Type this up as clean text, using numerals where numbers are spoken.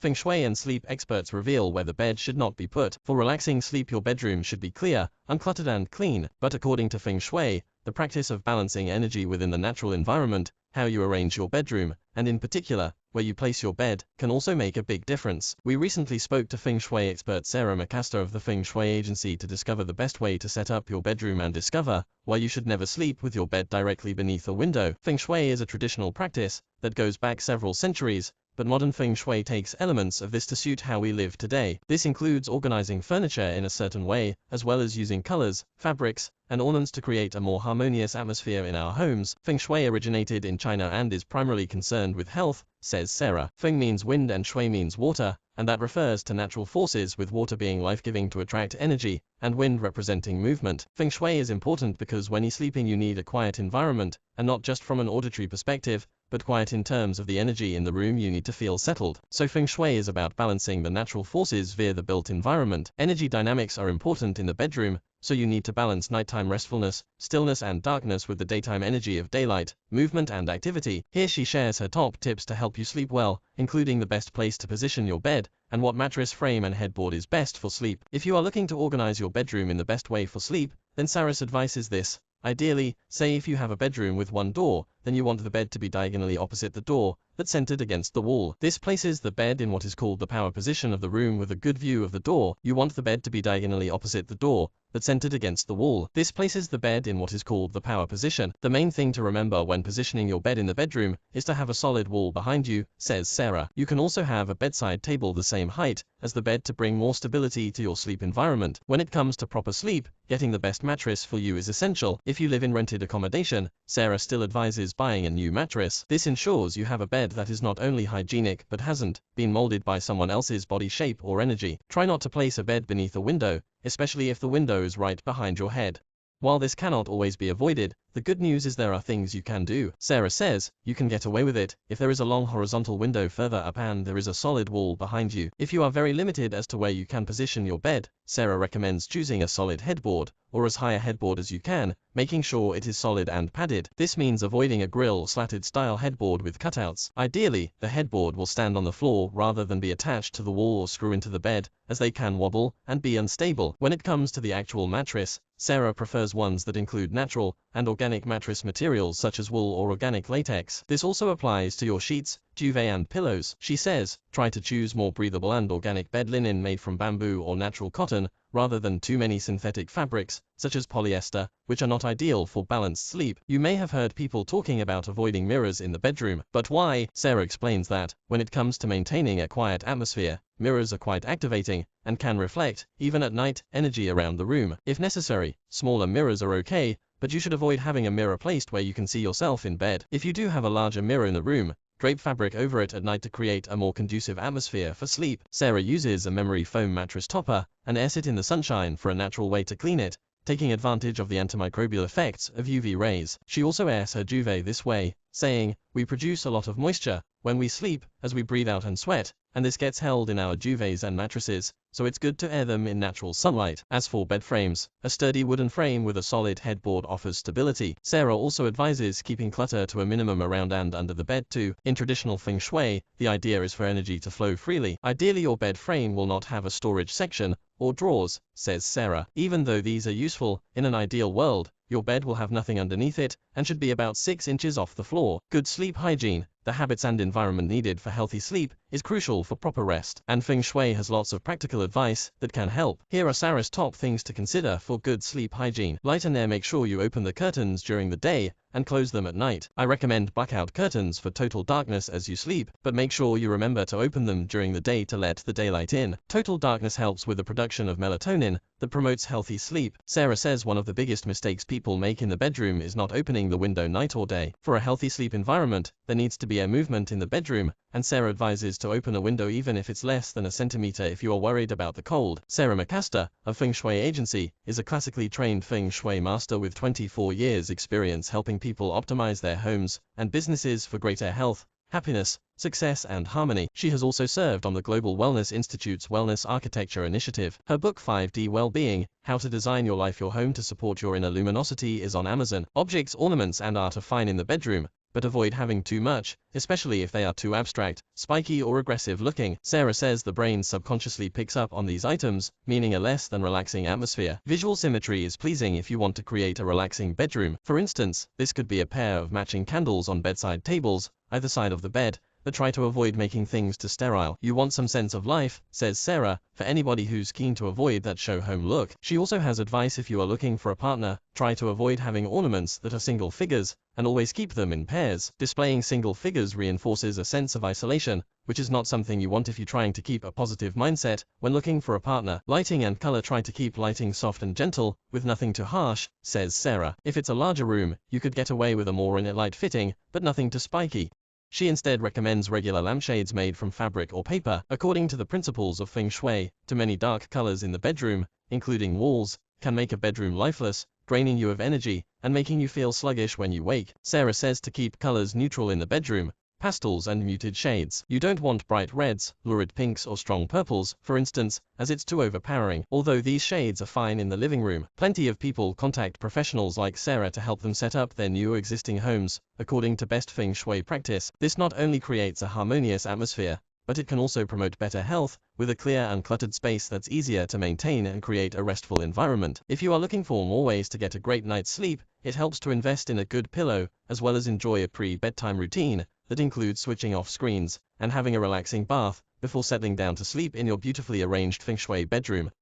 Feng Shui and sleep experts reveal where the bed should not be put. For relaxing sleep, your bedroom should be clear, uncluttered and clean. But according to Feng Shui, the practice of balancing energy within the natural environment, how you arrange your bedroom, and in particular, where you place your bed, can also make a big difference. We recently spoke to Feng Shui expert McAllister of the Feng Shui agency to discover the best way to set up your bedroom and discover why you should never sleep with your bed directly beneath a window. Feng Shui is a traditional practice that goes back several centuries, but modern Feng Shui takes elements of this to suit how we live today. This includes organizing furniture in a certain way, as well as using colors, fabrics, and ornaments to create a more harmonious atmosphere in our homes. Feng Shui originated in China and is primarily concerned with health, says Sarah. Feng means wind and Shui means water, and that refers to natural forces, with water being life-giving to attract energy, and wind representing movement. Feng Shui is important because when you're sleeping you need a quiet environment, and not just from an auditory perspective, but quiet in terms of the energy in the room. You need to feel settled. So Feng Shui is about balancing the natural forces via the built environment. Energy dynamics are important in the bedroom, so you need to balance nighttime restfulness, stillness and darkness with the daytime energy of daylight, movement and activity. Here she shares her top tips to help you sleep well, including the best place to position your bed, and what mattress frame and headboard is best for sleep. If you are looking to organize your bedroom in the best way for sleep, then Sarah's advice is this. Ideally, say if you have a bedroom with one door, then you want the bed to be diagonally opposite the door, but centered against the wall. This places the bed in what is called the power position of the room with a good view of the door. You want the bed to be diagonally opposite the door, but centered against the wall. This places the bed in what is called the power position. The main thing to remember when positioning your bed in the bedroom is to have a solid wall behind you, says Sarah. You can also have a bedside table the same height as the bed to bring more stability to your sleep environment. When it comes to proper sleep, getting the best mattress for you is essential. If you live in rented accommodation, Sarah still advises buying a new mattress. This ensures you have a bed that is not only hygienic but hasn't been molded by someone else's body shape or energy. Try not to place a bed beneath a window, especially if the window is right behind your head. While this cannot always be avoided, the good news is there are things you can do. Sarah says, you can get away with it if there is a long horizontal window further up and there is a solid wall behind you. If you are very limited as to where you can position your bed, Sarah recommends choosing a solid headboard, or as high a headboard as you can, making sure it is solid and padded. This means avoiding a grill slatted style headboard with cutouts. Ideally, the headboard will stand on the floor rather than be attached to the wall or screw into the bed, as they can wobble and be unstable. When it comes to the actual mattress, Sarah prefers ones that include natural and organic mattress materials such as wool or organic latex. This also applies to your sheets, duvet and pillows. She says, try to choose more breathable and organic bed linen made from bamboo or natural cotton, rather than too many synthetic fabrics, such as polyester, which are not ideal for balanced sleep. You may have heard people talking about avoiding mirrors in the bedroom. But why? Sarah explains that, when it comes to maintaining a quiet atmosphere, mirrors are quite activating, and can reflect, even at night, energy around the room. If necessary, smaller mirrors are okay, but you should avoid having a mirror placed where you can see yourself in bed. If you do have a larger mirror in the room, drape fabric over it at night to create a more conducive atmosphere for sleep. Sarah uses a memory foam mattress topper and airs it in the sunshine for a natural way to clean it, taking advantage of the antimicrobial effects of UV rays. She also airs her duvet this way, saying, we produce a lot of moisture when we sleep, as we breathe out and sweat, and this gets held in our duvets and mattresses, so it's good to air them in natural sunlight. As for bed frames, a sturdy wooden frame with a solid headboard offers stability. Sarah also advises keeping clutter to a minimum around and under the bed too. In traditional Feng Shui, the idea is for energy to flow freely. Ideally, your bed frame will not have a storage section or drawers, says Sarah. Even though these are useful, in an ideal world, your bed will have nothing underneath it and should be about 6 inches off the floor. Good sleep hygiene, the habits and environment needed for healthy sleep, is crucial for proper rest, and Feng Shui has lots of practical advice that can help. Here are Sarah's top things to consider for good sleep hygiene. Light and air. Make sure you open the curtains during the day and close them at night. I recommend blackout curtains for total darkness as you sleep, but make sure you remember to open them during the day to let the daylight in. Total darkness helps with the production of melatonin that promotes healthy sleep. Sarah says one of the biggest mistakes people make in the bedroom is not opening the window night or day. For a healthy sleep environment, there needs to be air movement in the bedroom, and Sarah advises to open a window even if it's less than a centimeter if you are worried about the cold. Sarah McAllister, of Feng Shui Agency, is a classically trained Feng Shui master with 24 years experience helping people optimize their homes and businesses for greater health, happiness, success and harmony. She has also served on the Global Wellness Institute's Wellness Architecture Initiative. Her book 5D Well-Being, How to Design Your Life Your Home to Support Your Inner Luminosity is on Amazon. Objects, ornaments and art are fine in the bedroom, but avoid having too much, especially if they are too abstract, spiky or aggressive looking. Sarah says the brain subconsciously picks up on these items, meaning a less than relaxing atmosphere. Visual symmetry is pleasing if you want to create a relaxing bedroom. For instance, this could be a pair of matching candles on bedside tables, either side of the bed, but try to avoid making things too sterile. You want some sense of life, says Sarah, for anybody who's keen to avoid that show home look. She also has advice if you are looking for a partner, try to avoid having ornaments that are single figures, and always keep them in pairs. Displaying single figures reinforces a sense of isolation, which is not something you want if you're trying to keep a positive mindset when looking for a partner. Lighting and color: try to keep lighting soft and gentle, with nothing too harsh, says Sarah. If it's a larger room, you could get away with a more light fitting, but nothing too spiky. She instead recommends regular lampshades made from fabric or paper. According to the principles of Feng Shui, too many dark colors in the bedroom, including walls, can make a bedroom lifeless, draining you of energy, and making you feel sluggish when you wake. Sarah says to keep colors neutral in the bedroom, pastels and muted shades. You don't want bright reds, lurid pinks or strong purples, for instance, as it's too overpowering. Although these shades are fine in the living room, plenty of people contact professionals like Sarah to help them set up their new or existing homes, according to best Feng Shui practice. This not only creates a harmonious atmosphere, but it can also promote better health, with a clear, uncluttered space that's easier to maintain and create a restful environment. If you are looking for more ways to get a great night's sleep, it helps to invest in a good pillow, as well as enjoy a pre-bedtime routine that includes switching off screens and having a relaxing bath before settling down to sleep in your beautifully arranged Feng Shui bedroom.